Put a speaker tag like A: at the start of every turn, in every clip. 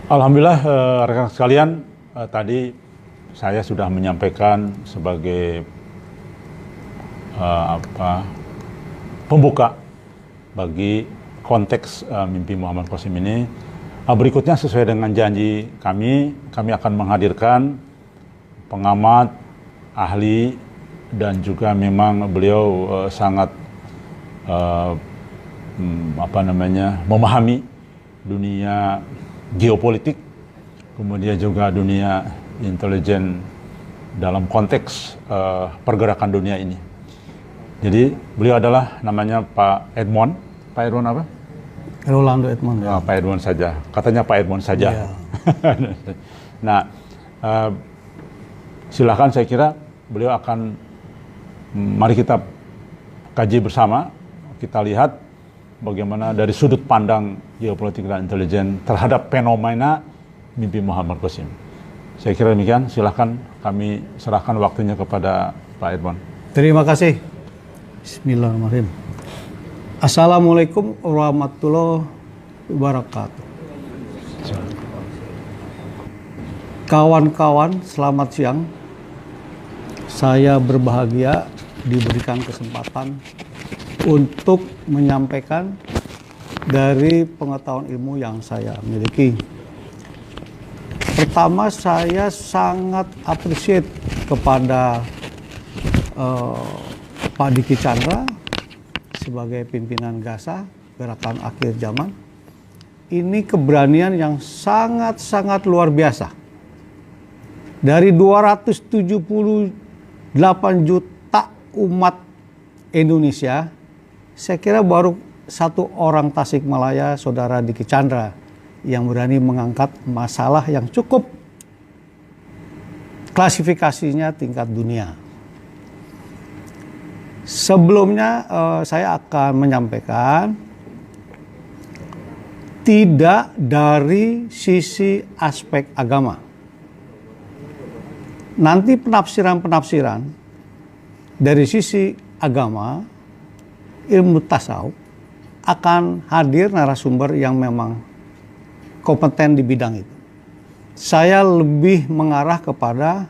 A: Alhamdulillah, rekan sekalian, tadi saya sudah menyampaikan sebagai pembuka bagi konteks mimpi Muhammad Qasim ini. Berikutnya sesuai dengan janji kami akan menghadirkan pengamat, ahli, dan juga memang beliau sangat memahami dunia geopolitik, kemudian juga dunia intelijen dalam konteks pergerakan dunia ini. Jadi beliau adalah namanya Pak Edmond. Pak Edmond apa?
B: Rolando Edmond.
A: Ya. Pak Edmond saja. Katanya Pak Edmond saja. Ya. Nah, silakan, saya kira beliau akan, mari kita kaji bersama, kita lihat bagaimana dari sudut pandang geopolitik dan intelijen terhadap fenomena mimpi Muhammad Qasim. Saya kira demikian, silakan kami serahkan waktunya kepada Pak Edmond.
B: Terima kasih. Bismillahirrahmanirrahim. Assalamualaikum warahmatullahi wabarakatuh. Kawan-kawan, selamat siang. Saya berbahagia diberikan kesempatan untuk menyampaikan dari pengetahuan ilmu yang saya miliki. Pertama, saya sangat appreciate kepada Pak Diki Chandra sebagai pimpinan GASA, Gerakan Akhir Zaman. Ini keberanian yang sangat-sangat luar biasa. Dari 278 juta umat Indonesia, saya kira baru satu orang Tasikmalaya, Saudara Diki Chandra, yang berani mengangkat masalah yang cukup klasifikasinya tingkat dunia. Sebelumnya saya akan menyampaikan tidak dari sisi aspek agama. Nanti penafsiran-penafsiran dari sisi agama, ilmu tasawuf, akan hadir narasumber yang memang kompeten di bidang itu. Saya lebih mengarah kepada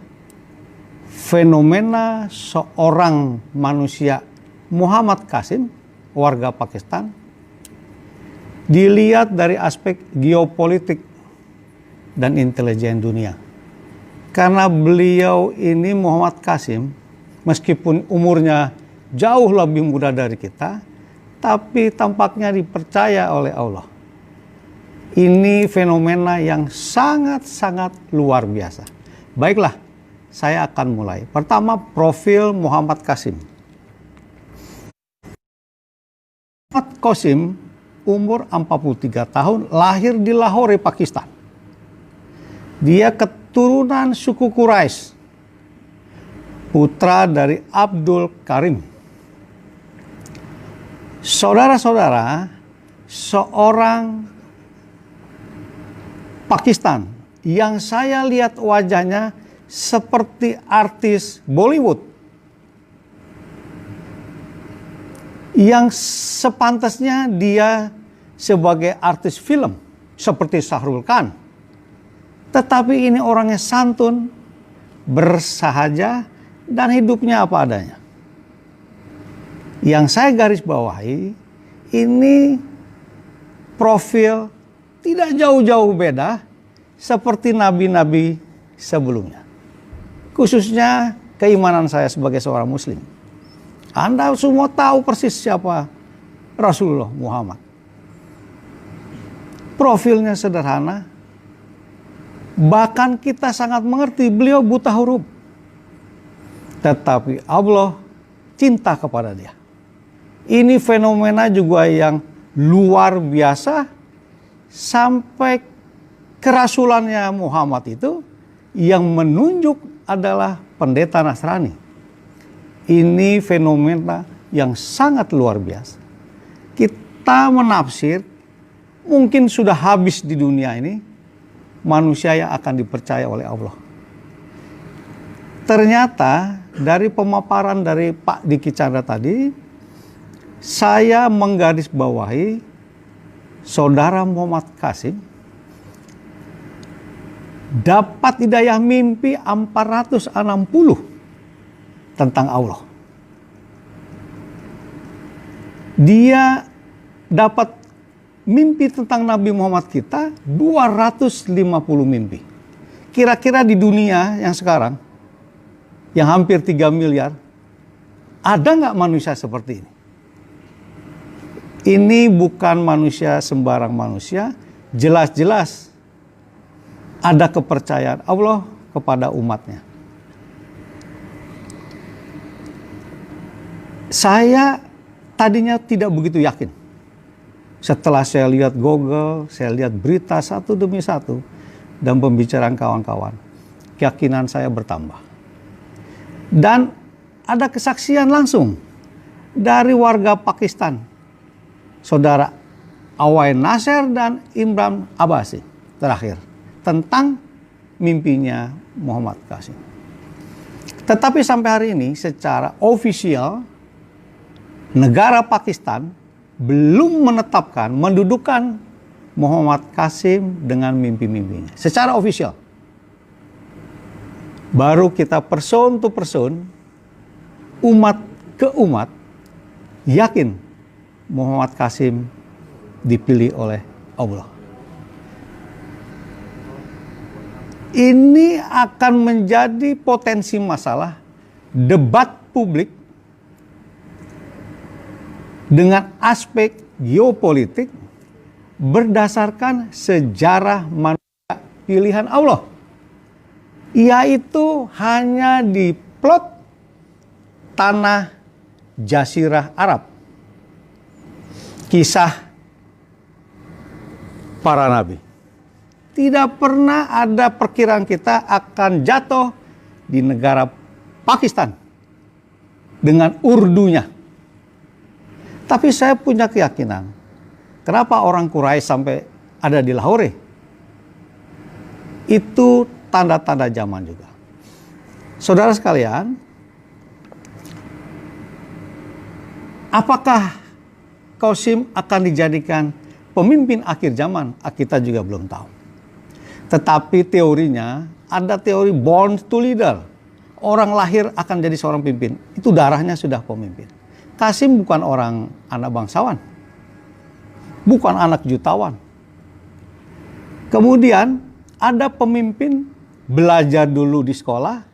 B: fenomena seorang manusia Muhammad Qasim, warga Pakistan, dilihat dari aspek geopolitik dan intelijen dunia. Karena beliau ini, Muhammad Qasim, meskipun umurnya jauh lebih muda dari kita, tapi tampaknya dipercaya oleh Allah. Ini fenomena yang sangat-sangat luar biasa. Baiklah, saya akan mulai. Pertama, profil Muhammad Qasim. Muhammad Qasim umur 43 tahun, lahir di Lahore, Pakistan. Dia keturunan suku Quraisy, putra dari Abdul Karim. Saudara-saudara, seorang Pakistan yang saya lihat wajahnya seperti artis Bollywood, yang sepantasnya dia sebagai artis film seperti Shahrukh Khan. Tetapi ini orangnya santun, bersahaja, dan hidupnya apa adanya. Yang saya garis bawahi, ini profil tidak jauh-jauh beda seperti nabi-nabi sebelumnya. Khususnya keimanan saya sebagai seorang muslim. Anda semua tahu persis siapa Rasulullah Muhammad. Profilnya sederhana, bahkan kita sangat mengerti beliau buta huruf. Tetapi Allah cinta kepada dia. Ini fenomena juga yang luar biasa, sampai kerasulannya Muhammad itu yang menunjuk adalah pendeta Nasrani. Ini fenomena yang sangat luar biasa. Kita menafsir, mungkin sudah habis di dunia ini, manusia yang akan dipercaya oleh Allah. Ternyata dari pemaparan dari Pak Diki Chandra tadi, saya menggarisbawahi Saudara Muhammad Qasim dapat hidayah mimpi 460 tentang Allah. Dia dapat mimpi tentang Nabi Muhammad kita 250 mimpi. Kira-kira di dunia yang sekarang, yang hampir 3 miliar, ada nggak manusia seperti ini? Ini bukan manusia sembarang manusia, jelas-jelas ada kepercayaan Allah kepada umatnya. Saya tadinya tidak begitu yakin. Setelah saya lihat Google, saya lihat berita satu demi satu, dan pembicaraan kawan-kawan, keyakinan saya bertambah. Dan ada kesaksian langsung dari warga Pakistan, saudara Awain Nasser dan Imran Abbasi terakhir, tentang mimpinya Muhammad Qasim. Tetapi sampai hari ini secara ofisial negara Pakistan belum menetapkan, mendudukan Muhammad Qasim dengan mimpi-mimpinya secara ofisial. Baru kita person to person, umat ke umat, yakin Muhammad Qasim dipilih oleh Allah. Ini akan menjadi potensi masalah debat publik dengan aspek geopolitik berdasarkan sejarah manusia pilihan Allah, yaitu hanya di plot tanah Jazirah Arab. Kisah para nabi. Tidak pernah ada perkiraan kita akan jatuh di negara Pakistan dengan Urdunya. Tapi saya punya keyakinan, kenapa orang Quraisy sampai ada di Lahore? Itu tanda-tanda zaman juga. Saudara sekalian, apakah Qasim akan dijadikan pemimpin akhir zaman? Kita juga belum tahu. Tetapi teorinya, ada teori born to leader. Orang lahir akan jadi seorang pemimpin. Itu darahnya sudah pemimpin. Qasim bukan orang anak bangsawan. Bukan anak jutawan. Kemudian ada pemimpin belajar dulu di sekolah,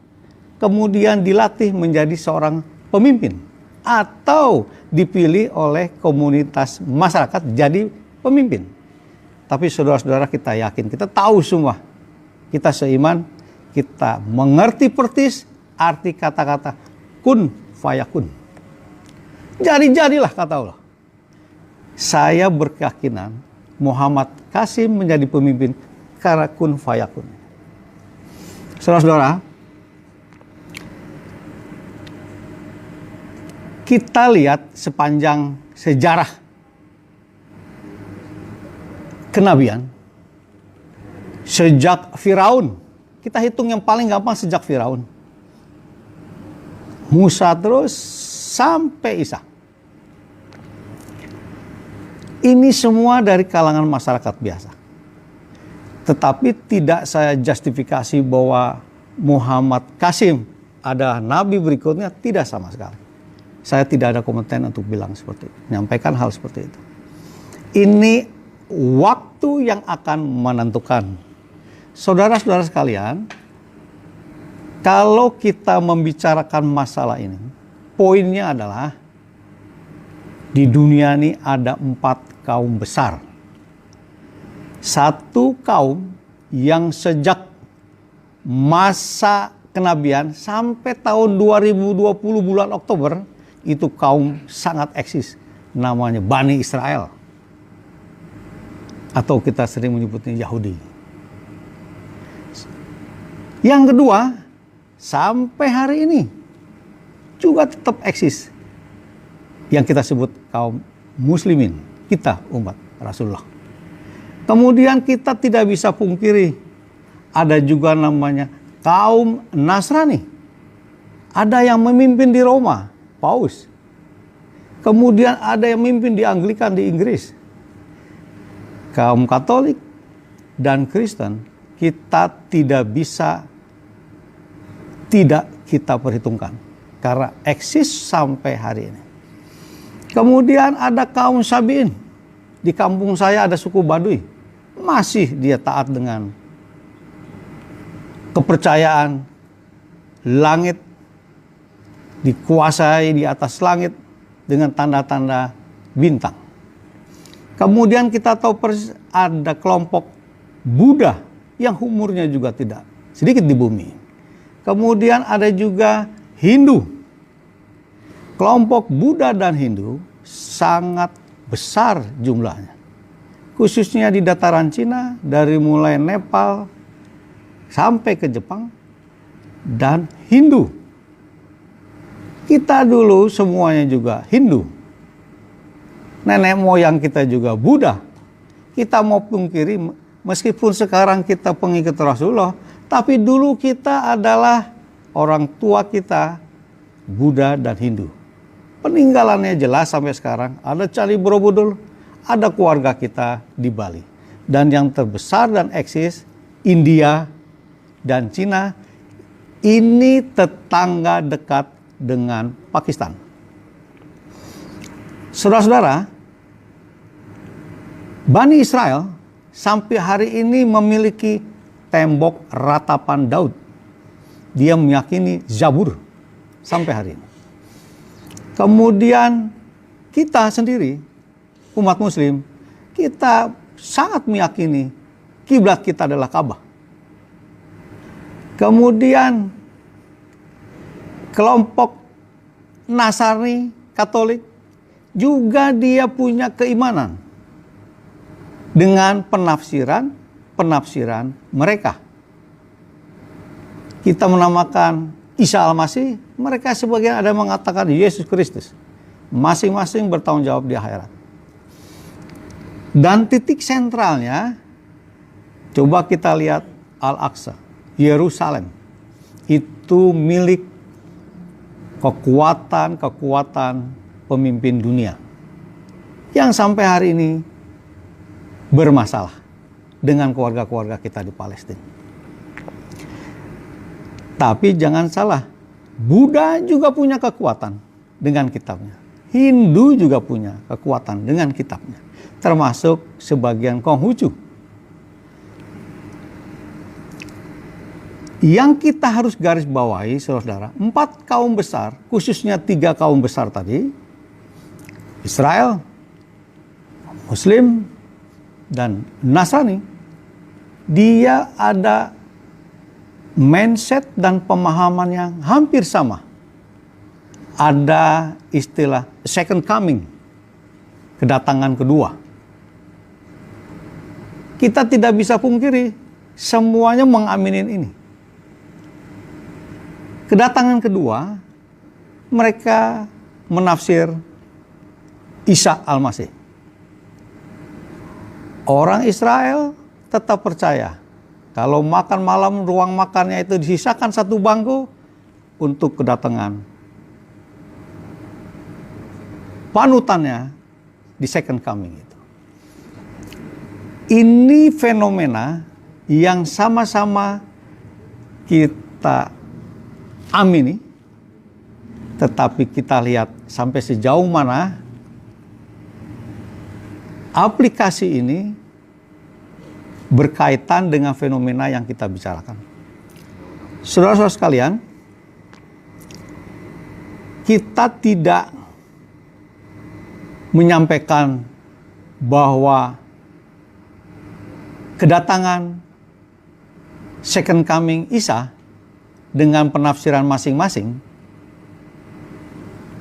B: kemudian dilatih menjadi seorang pemimpin. Atau dipilih oleh komunitas masyarakat jadi pemimpin. Tapi saudara-saudara, kita yakin, kita tahu semua, kita seiman, kita mengerti persis arti kata-kata kun fayakun. Jadi-jadilah kata Allah. Saya berkeyakinan Muhammad Qasim menjadi pemimpin karena kun fayakun. Saudara-saudara, kita lihat sepanjang sejarah kenabian, sejak Firaun, kita hitung yang paling gampang sejak Firaun, Musa terus sampai Isa. Ini semua dari kalangan masyarakat biasa. Tetapi tidak saya justifikasi bahwa Muhammad Qasim adalah nabi berikutnya, tidak sama sekali. Saya tidak ada kompeten untuk bilang seperti itu, menyampaikan hal seperti itu. Ini waktu yang akan menentukan. Saudara-saudara sekalian, kalau kita membicarakan masalah ini, poinnya adalah di dunia ini ada 4 kaum besar. Satu kaum yang sejak masa kenabian sampai tahun 2020 bulan Oktober, itu kaum sangat eksis, namanya Bani Israel. Atau kita sering menyebutnya Yahudi. Yang kedua, sampai hari ini juga tetap eksis, yang kita sebut kaum muslimin, kita umat Rasulullah. Kemudian kita tidak bisa pungkiri, ada juga namanya kaum Nasrani. Ada yang memimpin di Roma, Paus. Kemudian ada yang memimpin di Anglikan di Inggris. Kaum Katolik dan Kristen, kita tidak bisa tidak kita perhitungkan karena eksis sampai hari ini. Kemudian ada kaum Sabi'in. Di kampung saya ada suku Baduy. Masih dia taat dengan kepercayaan langit dikuasai di atas langit dengan tanda-tanda bintang. Kemudian kita tahu ada kelompok Buddha yang umurnya juga tidak sedikit di bumi. Kemudian ada juga Hindu. Kelompok Buddha dan Hindu sangat besar jumlahnya. Khususnya di dataran Cina, dari mulai Nepal sampai ke Jepang dan Hindu. Kita dulu semuanya juga Hindu. Nenek moyang kita juga Buddha. Kita mau pungkiri, meskipun sekarang kita pengikut Rasulullah, tapi dulu kita adalah orang tua kita Buddha dan Hindu. Peninggalannya jelas sampai sekarang. Ada Candi Borobudur, ada keluarga kita di Bali. Dan yang terbesar dan eksis, India dan Cina, ini tetangga dekat dengan Pakistan. Saudara-saudara, Bani Israel sampai hari ini memiliki tembok ratapan Daud. Dia meyakini Zabur sampai hari ini. Kemudian kita sendiri, umat Muslim, kita sangat meyakini kiblat kita adalah Ka'bah. Kemudian kelompok Nasrani Katolik juga dia punya keimanan dengan penafsiran mereka. Kita menamakan Isa Al-Masih, mereka sebagian ada mengatakan Yesus Kristus. Masing-masing bertanggung jawab di akhirat. Dan titik sentralnya, coba kita lihat Al-Aqsa, Yerusalem. Itu milik kekuatan pemimpin dunia. Yang sampai hari ini bermasalah dengan keluarga-keluarga kita di Palestina. Tapi jangan salah, Buddha juga punya kekuatan dengan kitabnya. Hindu juga punya kekuatan dengan kitabnya. Termasuk sebagian Konghucu. Yang kita harus garis bawahi, saudara, 4 kaum besar, khususnya 3 kaum besar tadi, Israel, Muslim, dan Nasrani, dia ada mindset dan pemahaman yang hampir sama. Ada istilah second coming, kedatangan kedua. Kita tidak bisa pungkiri, semuanya mengaminin ini. Kedatangan kedua, mereka menafsir Isa Al-Masih. Orang Israel tetap percaya kalau makan malam, ruang makannya itu disisakan 1 bangku untuk kedatangan panutannya di second coming itu. Ini fenomena yang sama-sama kita amini, tetapi kita lihat sampai sejauh mana aplikasi ini berkaitan dengan fenomena yang kita bicarakan. Saudara-saudara sekalian, kita tidak menyampaikan bahwa kedatangan second coming Isa dengan penafsiran masing-masing,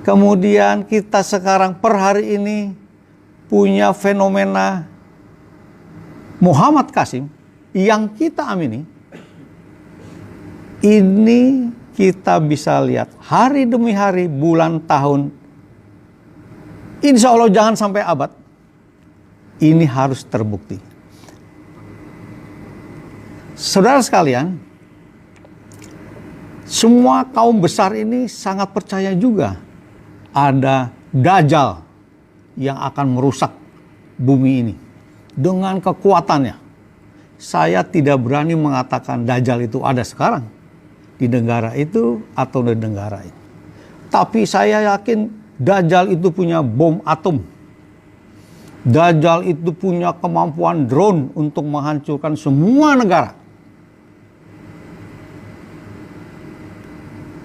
B: kemudian kita sekarang per hari ini punya fenomena Muhammad Qasim yang kita amini. Ini kita bisa lihat hari demi hari, bulan, tahun. Insya Allah jangan sampai abad. Ini harus terbukti. Saudara sekalian, semua kaum besar ini sangat percaya juga ada Dajjal yang akan merusak bumi ini dengan kekuatannya. saya tidak berani mengatakan Dajjal itu ada sekarang di negara itu atau di negara ini. Tapi saya yakin Dajjal itu punya bom atom. Dajjal itu punya kemampuan drone untuk menghancurkan semua negara.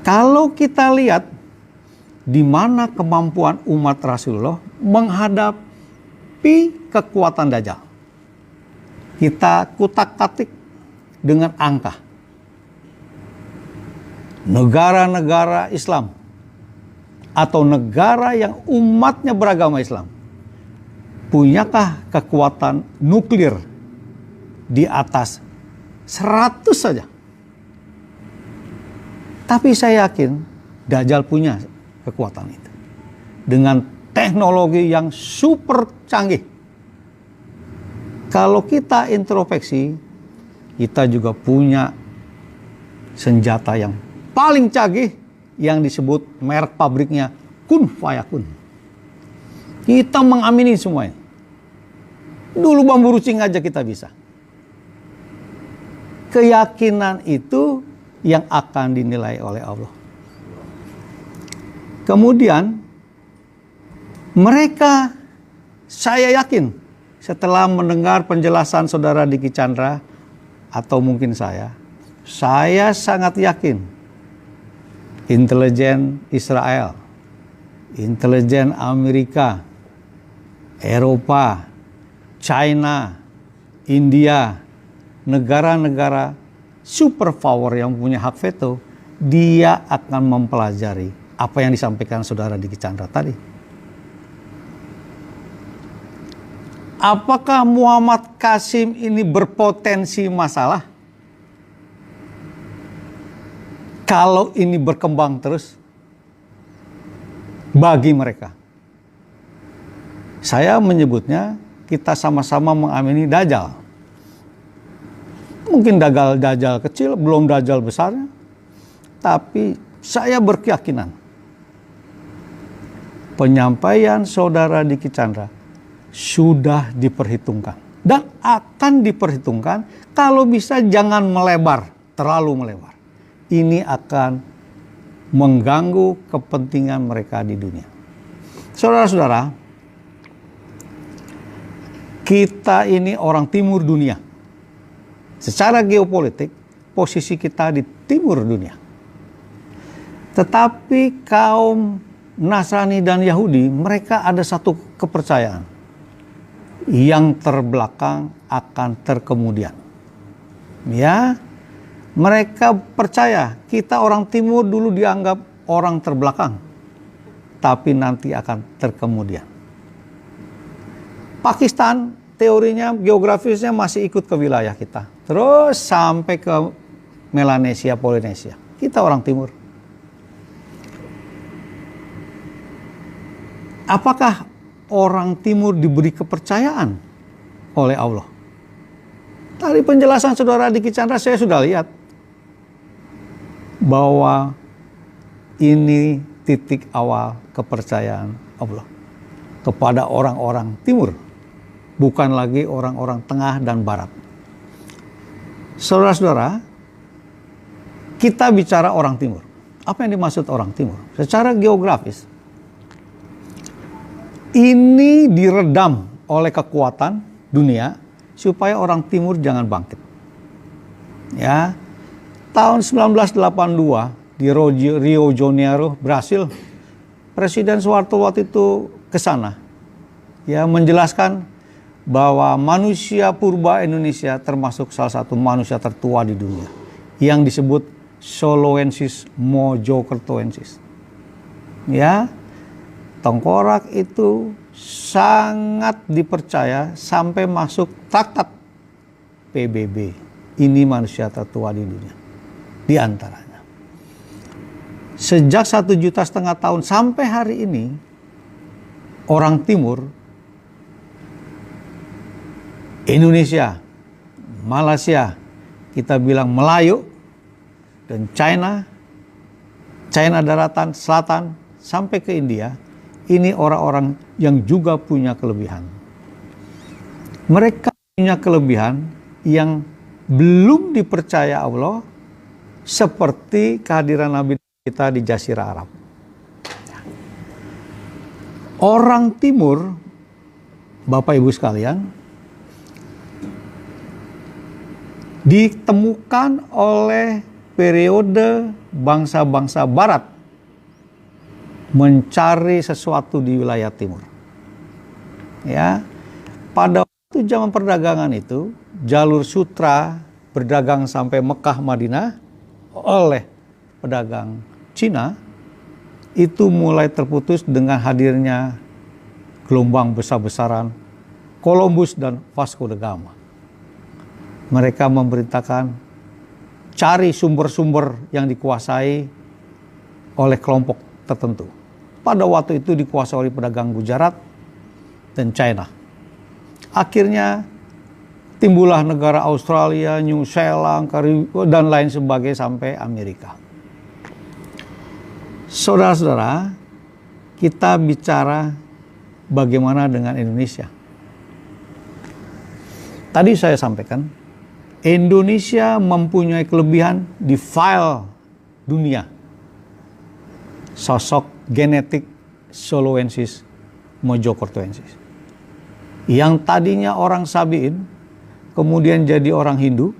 B: Kalau kita lihat di mana kemampuan umat Rasulullah menghadapi kekuatan Dajjal, kita kutak-katik dengan angka. Negara-negara Islam atau negara yang umatnya beragama Islam, punyakah kekuatan nuklir di atas 100 saja? Tapi saya yakin Dajjal punya kekuatan itu. Dengan teknologi yang super canggih. Kalau kita introspeksi, kita juga punya senjata yang paling canggih yang disebut merek pabriknya Kun Fayakun. Kita mengamini semuanya. Dulu bambu runcing aja kita bisa. Keyakinan itu yang akan dinilai oleh Allah. Kemudian mereka, saya yakin setelah mendengar penjelasan saudara Diki Chandra atau mungkin saya sangat yakin intelijen Israel, intelijen Amerika, Eropa, China, India, negara-negara superpower yang punya hak veto, dia akan mempelajari apa yang disampaikan saudara Diki Chandra tadi. Apakah Muhammad Qasim ini berpotensi masalah? Kalau ini berkembang terus bagi mereka. Saya menyebutnya kita sama-sama mengamini Dajjal. Mungkin Dajjal kecil, belum Dajjal besarnya. Tapi saya berkeyakinan penyampaian saudara Diki Chandra sudah diperhitungkan. Dan akan diperhitungkan, kalau bisa jangan melebar, terlalu melebar. Ini akan mengganggu kepentingan mereka di dunia. Saudara-saudara, kita ini orang timur dunia. Secara geopolitik, posisi kita di timur dunia. Tetapi kaum Nasrani dan Yahudi, mereka ada satu kepercayaan. Yang terbelakang akan terkemudian. Ya, mereka percaya kita orang timur dulu dianggap orang terbelakang. Tapi nanti akan terkemudian. Pakistan, teorinya, geografisnya masih ikut ke wilayah kita. Terus sampai ke Melanesia, Polinesia. Kita orang timur. Apakah orang timur diberi kepercayaan oleh Allah? Dari penjelasan saudara Diki Chandra saya sudah lihat bahwa ini titik awal kepercayaan Allah kepada orang-orang timur, bukan lagi orang-orang tengah dan barat. Saudara-saudara, kita bicara orang timur. Apa yang dimaksud orang timur? Secara geografis, ini diredam oleh kekuatan dunia supaya orang timur jangan bangkit. Ya, tahun 1982 di Rio Janeiro, Brasil, Presiden Soeharto waktu itu ke sana, ya, menjelaskan bahwa manusia purba Indonesia termasuk salah satu manusia tertua di dunia yang disebut Soloensis Mojokertoensis. Ya, tengkorak itu sangat dipercaya sampai masuk traktat PBB. Ini manusia tertua di dunia. Di antaranya. Sejak 1,5 juta tahun sampai hari ini, orang timur, Indonesia, Malaysia, kita bilang Melayu, dan China daratan selatan sampai ke India, ini orang-orang yang juga punya kelebihan. Mereka punya kelebihan yang belum dipercaya Allah seperti kehadiran Nabi kita di Jazirah Arab. Orang Timur, Bapak Ibu sekalian, ditemukan oleh periode bangsa-bangsa Barat mencari sesuatu di wilayah Timur. Ya, pada waktu zaman perdagangan itu, jalur sutra berdagang sampai Mekah, Madinah oleh pedagang Cina itu mulai terputus dengan hadirnya gelombang besar-besaran Columbus dan Vasco da Gama. Mereka memerintahkan cari sumber-sumber yang dikuasai oleh kelompok tertentu. Pada waktu itu dikuasai oleh pedagang Gujarat dan China. Akhirnya timbullah negara Australia, New Zealand, dan lain sebagainya sampai Amerika. Saudara-saudara, kita bicara bagaimana dengan Indonesia. Tadi saya sampaikan, Indonesia mempunyai kelebihan di file dunia. Sosok genetik Soloensis Mojokertoensis. Yang tadinya orang Sabiin, kemudian jadi orang Hindu,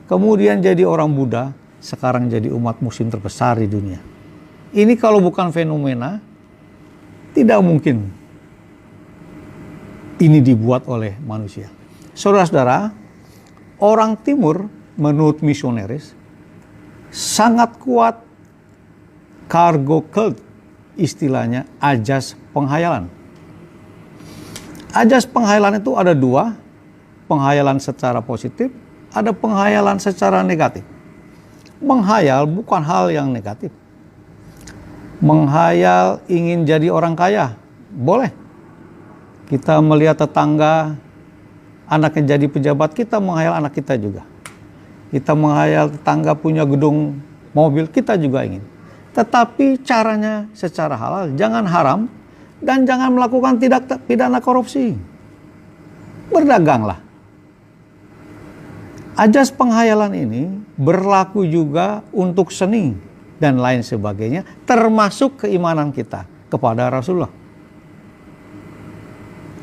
B: kemudian jadi orang Buddha, sekarang jadi umat Muslim terbesar di dunia. Ini kalau bukan fenomena, tidak mungkin ini dibuat oleh manusia. Saudara-saudara, orang Timur menurut misionaris sangat kuat cargo cult, istilahnya ajas penghayalan. Ajas penghayalan itu ada dua, penghayalan secara positif, ada penghayalan secara negatif. Menghayal bukan hal yang negatif. Menghayal ingin jadi orang kaya, boleh. Kita melihat tetangga, anaknya jadi pejabat, kita menghayal anak kita juga. Kita menghayal tetangga punya gedung mobil, kita juga ingin. Tetapi caranya secara halal, jangan haram, dan jangan melakukan tindak pidana korupsi. Berdaganglah. Ajas penghayalan ini berlaku juga untuk seni dan lain sebagainya, termasuk keimanan kita kepada Rasulullah.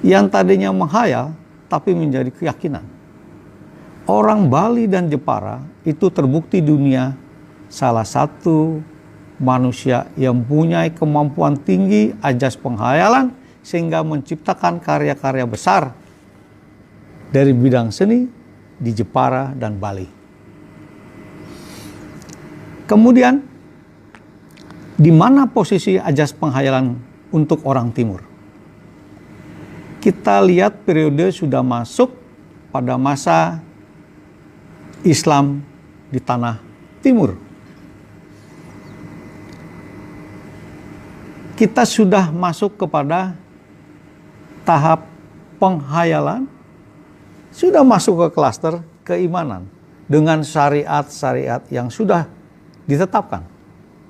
B: Yang tadinya menghayal, tapi menjadi keyakinan. Orang Bali dan Jepara itu terbukti dunia salah satu manusia yang punya kemampuan tinggi ajas penghayalan sehingga menciptakan karya-karya besar dari bidang seni di Jepara dan Bali. Kemudian, di mana posisi ajas penghayalan untuk orang Timur? Kita lihat periode sudah masuk pada masa Islam di tanah Timur. Kita sudah masuk kepada tahap penghayalan, sudah masuk ke klaster keimanan dengan syariat-syariat yang sudah ditetapkan,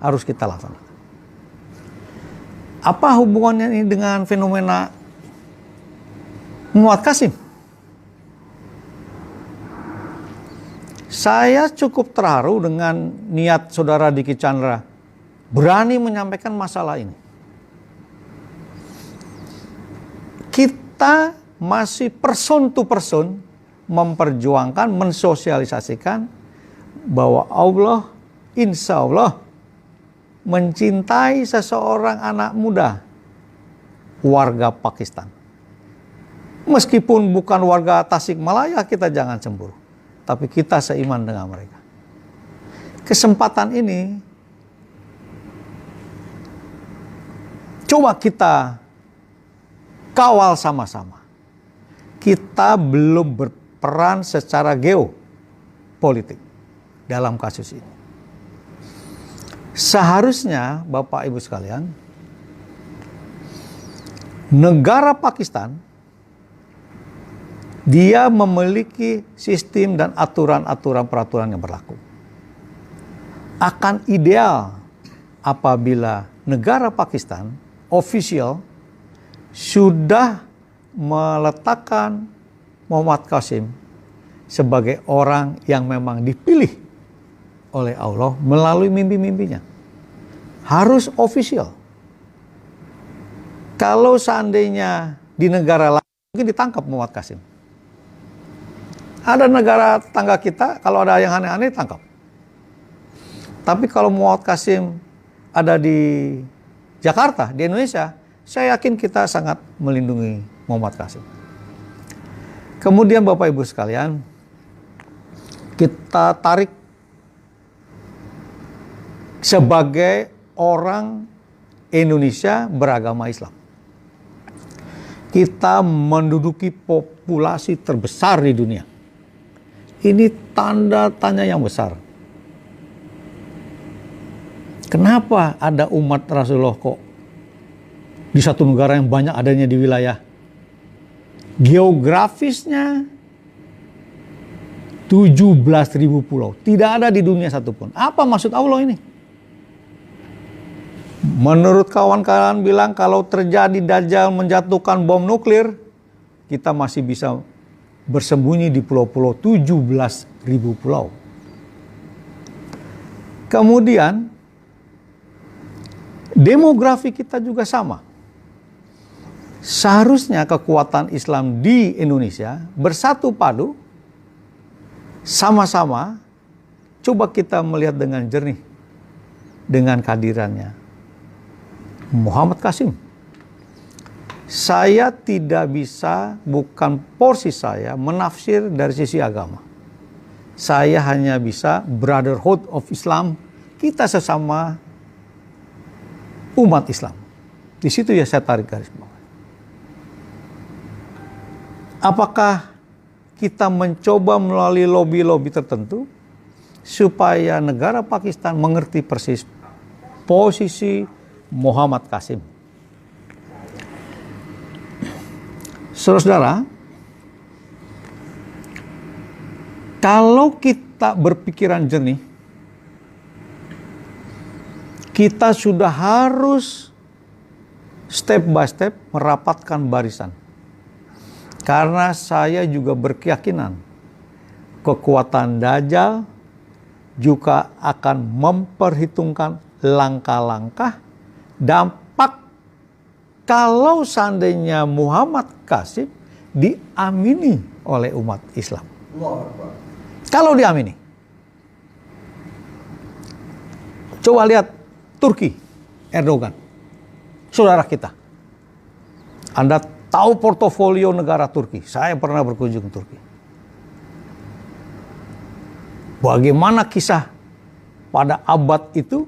B: harus kita laksanakan. Apa hubungannya ini dengan fenomena Muhammad Qasim? Saya cukup terharu dengan niat saudara Diki Chandra berani menyampaikan masalah ini. Kita masih person to person memperjuangkan, mensosialisasikan bahwa Allah insya Allah mencintai seseorang anak muda warga Pakistan. Meskipun bukan warga Tasikmalaya, kita jangan cemburu. Tapi kita seiman dengan mereka. Kesempatan ini coba kita kawal sama-sama. Kita belum berperan secara geopolitik dalam kasus ini. Seharusnya Bapak Ibu sekalian, negara Pakistan dia memiliki sistem dan aturan-aturan peraturan yang berlaku. Akan ideal apabila negara Pakistan official sudah meletakkan Muhammad Qasim sebagai orang yang memang dipilih oleh Allah melalui mimpi-mimpinya. Harus official. Kalau seandainya di negara lain mungkin ditangkap Muhammad Qasim. Ada negara tetangga kita, kalau ada yang aneh-aneh ditangkap. Tapi kalau Muhammad Qasim ada di Jakarta, di Indonesia, saya yakin kita sangat melindungi Muhammad Qasim. Kemudian Bapak Ibu sekalian, kita tarik sebagai orang Indonesia beragama Islam. Kita menduduki populasi terbesar di dunia. Ini tanda tanya yang besar. Kenapa ada umat Rasulullah kok di satu negara yang banyak adanya di wilayah geografisnya 17.000 pulau. Tidak ada di dunia satupun. Apa maksud Allah ini? Menurut kawan-kawan bilang kalau terjadi Dajjal menjatuhkan bom nuklir, kita masih bisa bersembunyi di pulau-pulau 17.000 pulau. Kemudian demografi kita juga sama. Seharusnya kekuatan Islam di Indonesia bersatu padu, sama-sama coba kita melihat dengan jernih dengan kehadirannya Muhammad Qasim. Saya tidak bisa, bukan porsi saya, menafsir dari sisi agama. Saya hanya bisa brotherhood of Islam, kita sesama umat Islam. Di situ ya saya tarik garis bawah. Apakah kita mencoba melalui lobby-lobby tertentu supaya negara Pakistan mengerti persis posisi Muhammad Qasim? Saudara-saudara, kalau kita berpikiran jernih, kita sudah harus step by step merapatkan barisan. Karena saya juga berkeyakinan kekuatan Dajjal juga akan memperhitungkan langkah-langkah dampak kalau seandainya Muhammad Qasim diamini oleh umat Islam. Kalau diamini. Coba lihat Turki, Erdogan, saudara kita. Anda tahu portofolio negara Turki. Saya pernah berkunjung ke Turki. Bagaimana kisah pada abad itu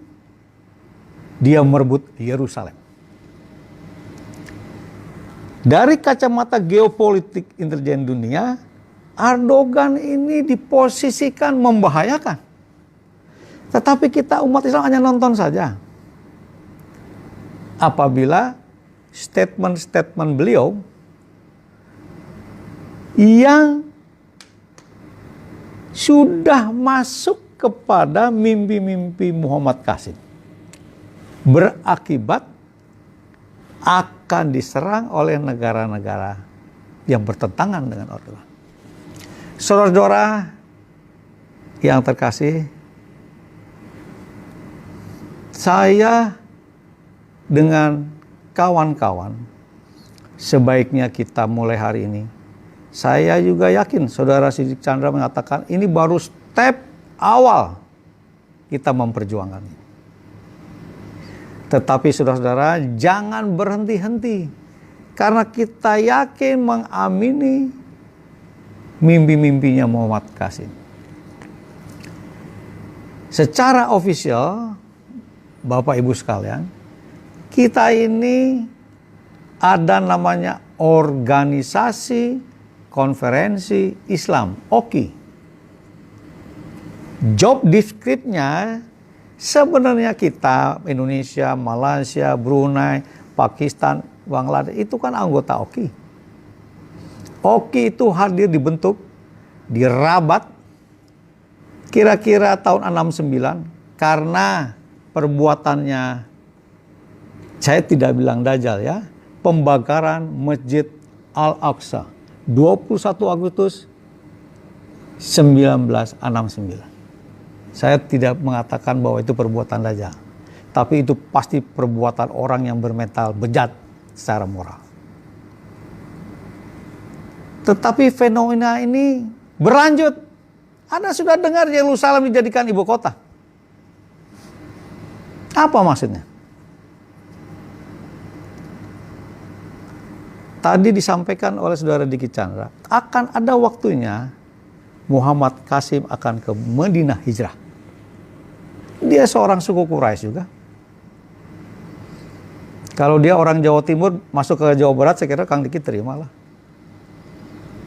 B: dia merebut Yerusalem. Dari kacamata geopolitik intelijen dunia, Erdogan ini diposisikan membahayakan. Tetapi kita umat Islam hanya nonton saja. Apabila statement-statement beliau yang sudah masuk kepada mimpi-mimpi Muhammad Qasim berakibat akan diserang oleh negara-negara yang bertentangan dengan Erdogan. Saudara-saudara yang terkasih, saya dengan kawan-kawan sebaiknya kita mulai hari ini. Saya juga yakin saudara Siddiq Chandra mengatakan ini baru step awal kita memperjuangkan ini. Tetapi saudara-saudara jangan berhenti-henti karena kita yakin mengamini mimpi-mimpinya Muhammad Qasim. Secara ofisial, Bapak Ibu sekalian, kita ini ada namanya Organisasi Konferensi Islam, OKI. Job description-nya sebenarnya kita, Indonesia, Malaysia, Brunei, Pakistan, Bangladesh, itu kan anggota OKI. OKI itu hadir dibentuk di Rabat kira-kira tahun 69 karena perbuatannya, saya tidak bilang Dajjal ya, pembakaran Masjid Al-Aqsa 21 Agustus 1969. Saya tidak mengatakan bahwa itu perbuatan Dajjal, tapi itu pasti perbuatan orang yang bermental bejat secara moral. Tetapi fenomena ini berlanjut. Anda sudah dengar Yerusalem dijadikan ibu kota. Apa maksudnya? Tadi disampaikan oleh saudara Diki Chandra, akan ada waktunya Muhammad Qasim akan ke Madinah hijrah. Dia seorang suku Quraisy juga. Kalau dia orang Jawa Timur masuk ke Jawa Barat, saya kira Kang Diki terimalah.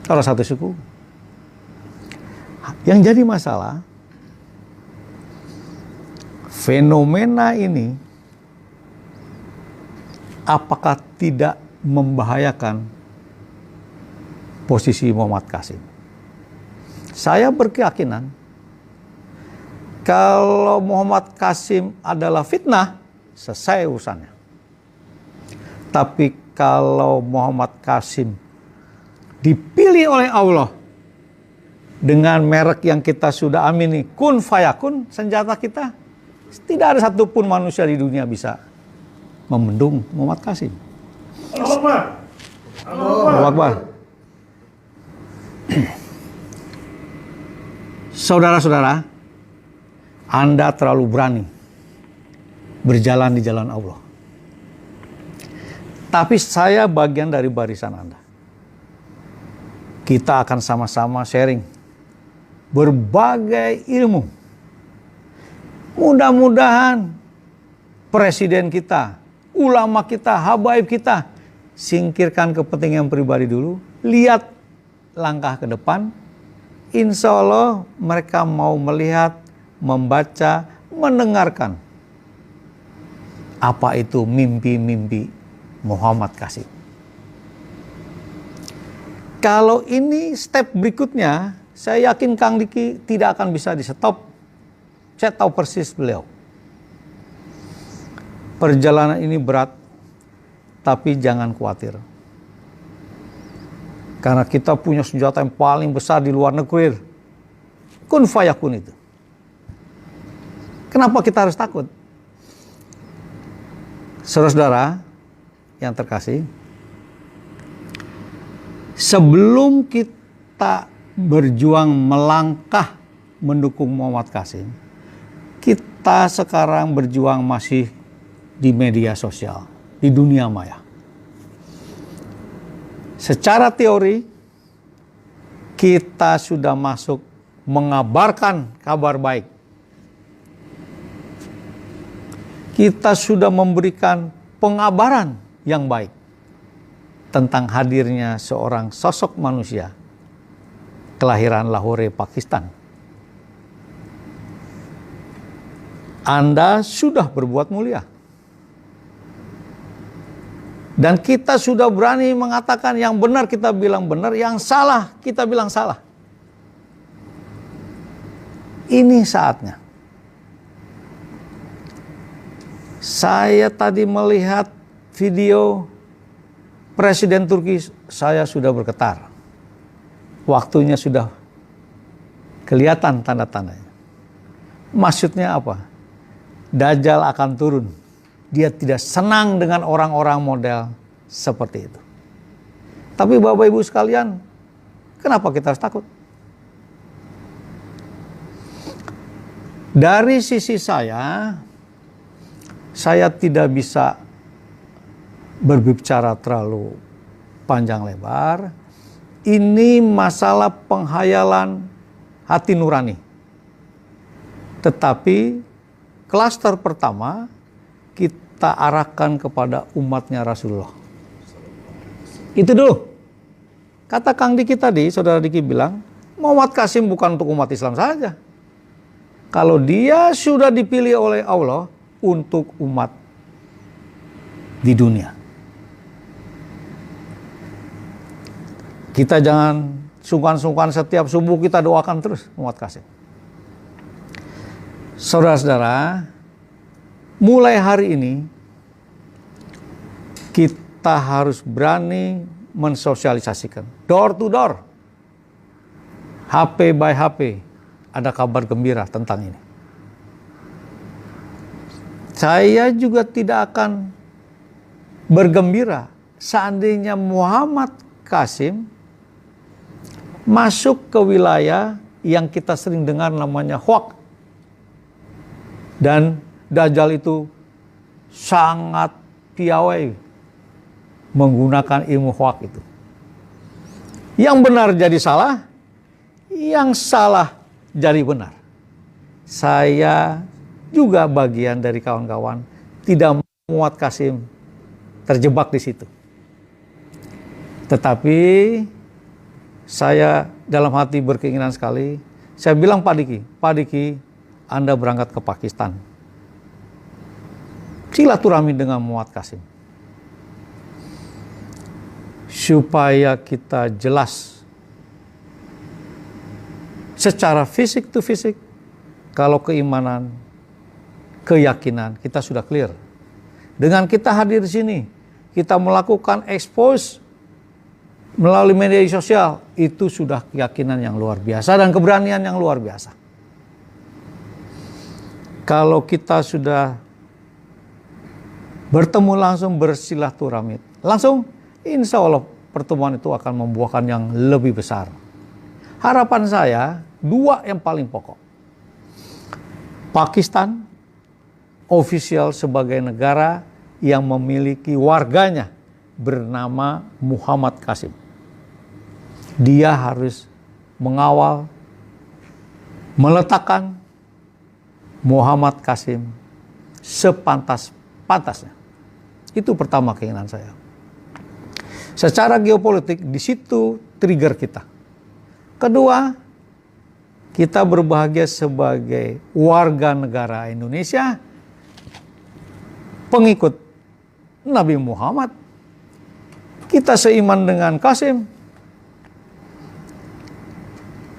B: Kalau satu suku. Yang jadi masalah, fenomena ini apakah tidak membahayakan posisi Muhammad Qasim? Saya berkeyakinan kalau Muhammad Qasim adalah fitnah, selesai urusannya. Tapi kalau Muhammad Qasim dipilih oleh Allah dengan merek yang kita sudah amini, kun fayakun, senjata kita, tidak ada satupun manusia di dunia bisa membendung Muhammad Qasim. Allahu Akbar. Saudara-saudara, Anda terlalu berani berjalan di jalan Allah. Tapi saya bagian dari barisan Anda. Kita akan sama-sama sharing berbagai ilmu. Mudah-mudahan presiden kita, ulama kita, habaib kita, singkirkan kepentingan pribadi dulu, lihat langkah ke depan. Insya Allah mereka mau melihat, membaca, mendengarkan apa itu mimpi-mimpi Muhammad Qasim. Kalau ini step berikutnya, saya yakin Kang Diki tidak akan bisa di stop. Saya tahu persis beliau. Perjalanan ini berat, tapi jangan khawatir. Karena kita punya senjata yang paling besar di luar negeri. Kun fayakun itu. Kenapa kita harus takut? Saudara-saudara yang terkasih, sebelum kita berjuang melangkah mendukung Muhammad Qasim, kita sekarang berjuang masih di media sosial, di dunia maya. Secara teori, kita sudah masuk mengabarkan kabar baik. Kita sudah memberikan pengabaran yang baik tentang hadirnya seorang sosok manusia kelahiran Lahore, Pakistan. Anda sudah berbuat mulia. Dan kita sudah berani mengatakan yang benar kita bilang benar, yang salah kita bilang salah. Ini saatnya. Saya tadi melihat video Presiden Turki, saya sudah bergetar. Waktunya sudah kelihatan tanda-tandanya. Maksudnya apa? Dajjal akan turun. Dia tidak senang dengan orang-orang model seperti itu. Tapi Bapak Ibu sekalian, kenapa kita harus takut? Dari sisi saya tidak bisa berbicara terlalu panjang lebar. Ini masalah penghayalan hati nurani. Tetapi klaster pertama kita arahkan kepada umatnya Rasulullah. Itu dulu. Kata Kang Diki tadi, Saudara Diki bilang, Muhammad Qasim bukan untuk umat Islam saja. Kalau dia sudah dipilih oleh Allah untuk umat di dunia. Kita jangan sungkan-sungkan setiap subuh kita doakan terus Muhammad Qasim. Saudara-saudara, mulai hari ini kita harus berani mensosialisasikan door to door. HP by HP ada kabar gembira tentang ini. Saya juga tidak akan bergembira seandainya Muhammad Qasim masuk ke wilayah yang kita sering dengar namanya hoax. Dan Dajjal itu sangat piawai menggunakan ilmu hoax itu. Yang benar jadi salah, yang salah jadi benar. Saya juga bagian dari kawan-kawan tidak Muhammad Qasim terjebak di situ. Tetapi saya dalam hati berkeinginan sekali, saya bilang Pak Diki, Anda berangkat ke Pakistan. Silaturahmi dengan Muhammad Qasim. Supaya kita jelas secara fisik to fisik, kalau keimanan, keyakinan kita sudah clear. Dengan kita hadir di sini, kita melakukan expose melalui media sosial, itu sudah keyakinan yang luar biasa dan keberanian yang luar biasa. Kalau kita sudah bertemu langsung, bersilaturahmi langsung, insya Allah pertemuan itu akan membuahkan yang lebih besar. Harapan saya, dua yang paling pokok. Pakistan, ofisial sebagai negara yang memiliki warganya bernama Muhammad Qasim. Dia harus mengawal, meletakkan Muhammad Qasim sepantas-pantasnya. Itu pertama keinginan saya. Secara geopolitik, di situ trigger kita. Kedua, kita berbahagia sebagai warga negara Indonesia, pengikut Nabi Muhammad. Kita seiman dengan Qasim.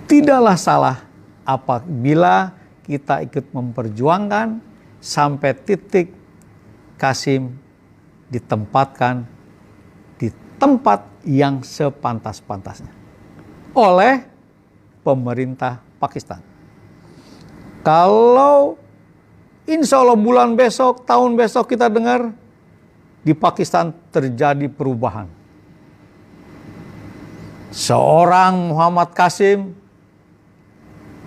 B: Tidaklah salah apabila kita ikut memperjuangkan sampai titik Qasim ditempatkan di tempat yang sepantas-pantasnya oleh pemerintah Pakistan. Kalau insya Allah bulan besok, tahun besok kita dengar di Pakistan terjadi perubahan. Seorang Muhammad Qasim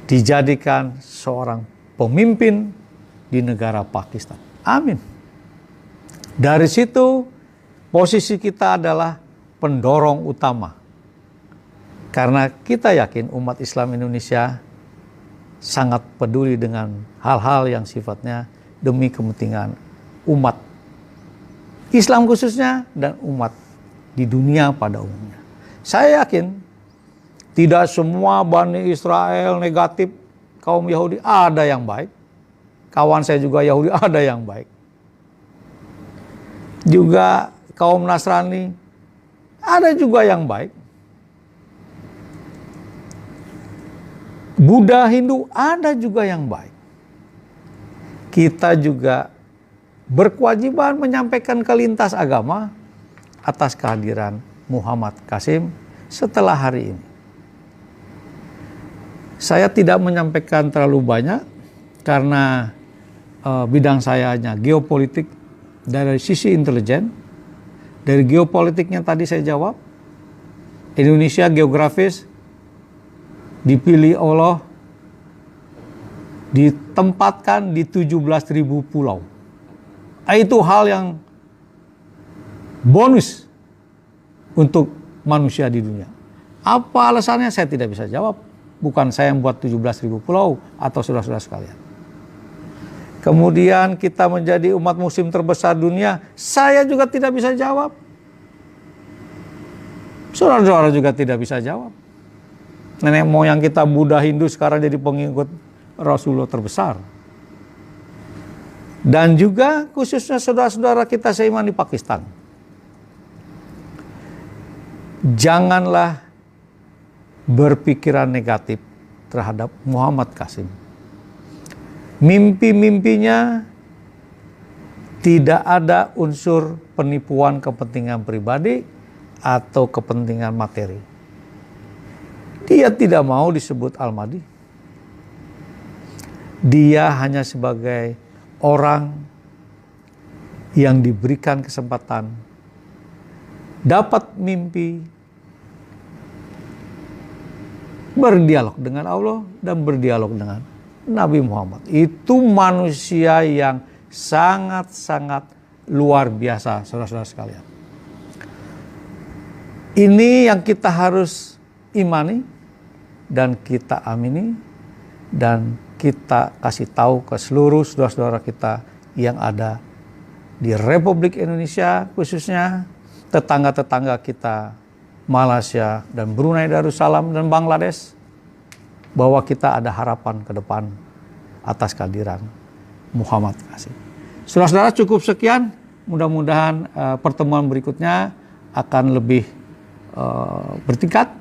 B: dijadikan seorang pemimpin di negara Pakistan. Amin. Dari situ posisi kita adalah pendorong utama. Karena kita yakin umat Islam Indonesia sangat peduli dengan hal-hal yang sifatnya demi kepentingan umat Islam khususnya dan umat di dunia pada umumnya. Saya yakin tidak semua Bani Israel negatif, kaum Yahudi ada yang baik. Kawan saya juga Yahudi ada yang baik. Juga kaum Nasrani ada juga yang baik. Buddha, Hindu ada juga yang baik. Kita juga berkewajiban menyampaikan ke lintas agama atas kehadiran Muhammad Qasim setelah hari ini. Saya tidak menyampaikan terlalu banyak karena bidang saya hanya geopolitik dari sisi intelijen. Dari geopolitiknya tadi saya jawab, Indonesia geografis dipilih Allah, ditempatkan di 17.000 pulau. Itu hal yang bonus untuk manusia di dunia. Apa alasannya saya tidak bisa jawab. Bukan saya yang buat 17.000 pulau atau saudara-saudara sekalian. Kemudian kita menjadi umat muslim terbesar dunia, saya juga tidak bisa jawab. Saudara-saudara juga tidak bisa jawab. Nenek moyang kita Buddha, Hindu sekarang jadi pengikut Rasulullah terbesar. Dan juga khususnya saudara-saudara kita seiman di Pakistan. Janganlah berpikiran negatif terhadap Muhammad Qasim. Mimpi-mimpinya tidak ada unsur penipuan kepentingan pribadi atau kepentingan materi. Dia tidak mau disebut Al-Mahdi. Dia hanya sebagai orang yang diberikan kesempatan dapat mimpi, berdialog dengan Allah dan berdialog dengan Nabi Muhammad. Itu manusia yang sangat-sangat luar biasa, saudara-saudara sekalian. Ini yang kita harus imani dan kita amini dan kita kasih tahu ke seluruh saudara-saudara kita yang ada di Republik Indonesia, khususnya tetangga-tetangga kita Malaysia dan Brunei Darussalam dan Bangladesh, bahwa kita ada harapan ke depan atas kehadiran Muhammad Qasim. Saudara-saudara, cukup sekian. Mudah-mudahan pertemuan berikutnya akan lebih bertingkat